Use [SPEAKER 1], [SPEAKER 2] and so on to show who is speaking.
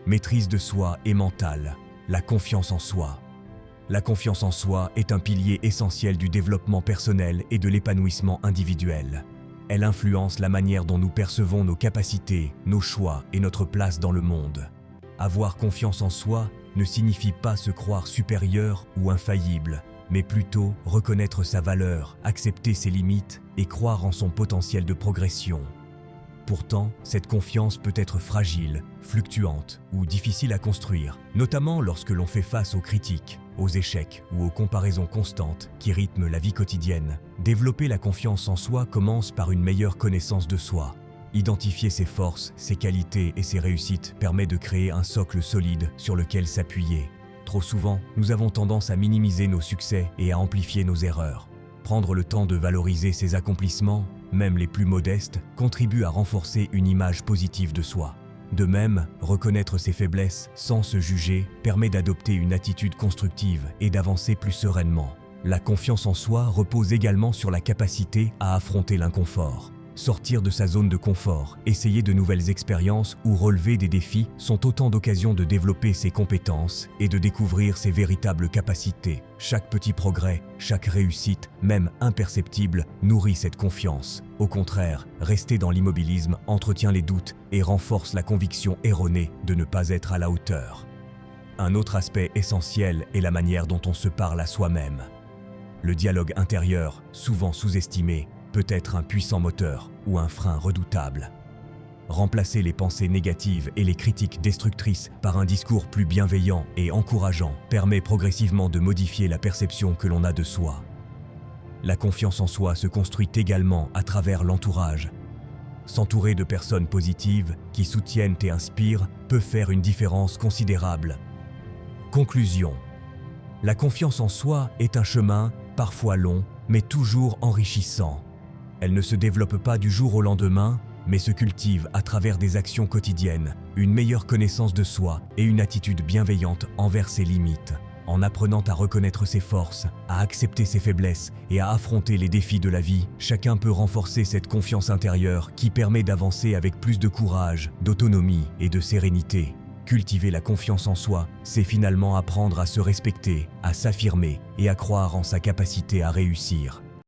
[SPEAKER 1] Maîtrise de soi et mentale, la confiance en soi. La confiance en soi est un pilier essentiel du développement personnel et de l'épanouissement individuel. Elle influence la manière dont nous percevons nos capacités, nos choix et notre place dans le monde. Avoir confiance en soi ne signifie pas se croire supérieur ou infaillible, mais plutôt reconnaître sa valeur, accepter ses limites et croire en son potentiel de progression. Pourtant, cette confiance peut être fragile, fluctuante ou difficile à construire, notamment lorsque l'on fait face aux critiques, aux échecs ou aux comparaisons constantes qui rythment la vie quotidienne. Développer la confiance en soi commence par une meilleure connaissance de soi. Identifier ses forces, ses qualités et ses réussites permet de créer un socle solide sur lequel s'appuyer. Trop souvent, nous avons tendance à minimiser nos succès et à amplifier nos erreurs. Prendre le temps de valoriser ses accomplissements, même les plus modestes, contribue à renforcer une image positive de soi. De même, reconnaître ses faiblesses sans se juger permet d'adopter une attitude constructive et d'avancer plus sereinement. La confiance en soi repose également sur la capacité à affronter l'inconfort. Sortir de sa zone de confort, essayer de nouvelles expériences ou relever des défis sont autant d'occasions de développer ses compétences et de découvrir ses véritables capacités. Chaque petit progrès, chaque réussite, même imperceptible, nourrit cette confiance. Au contraire, rester dans l'immobilisme entretient les doutes et renforce la conviction erronée de ne pas être à la hauteur. Un autre aspect essentiel est la manière dont on se parle à soi-même. Le dialogue intérieur, souvent sous-estimé, peut être un puissant moteur ou un frein redoutable. Remplacer les pensées négatives et les critiques destructrices par un discours plus bienveillant et encourageant permet progressivement de modifier la perception que l'on a de soi. La confiance en soi se construit également à travers l'entourage. S'entourer de personnes positives qui soutiennent et inspirent peut faire une différence considérable. Conclusion. La confiance en soi est un chemin, parfois long, mais toujours enrichissant. Elle ne se développe pas du jour au lendemain, mais se cultive à travers des actions quotidiennes, une meilleure connaissance de soi et une attitude bienveillante envers ses limites. En apprenant à reconnaître ses forces, à accepter ses faiblesses et à affronter les défis de la vie, chacun peut renforcer cette confiance intérieure qui permet d'avancer avec plus de courage, d'autonomie et de sérénité. Cultiver la confiance en soi, c'est finalement apprendre à se respecter, à s'affirmer et à croire en sa capacité à réussir.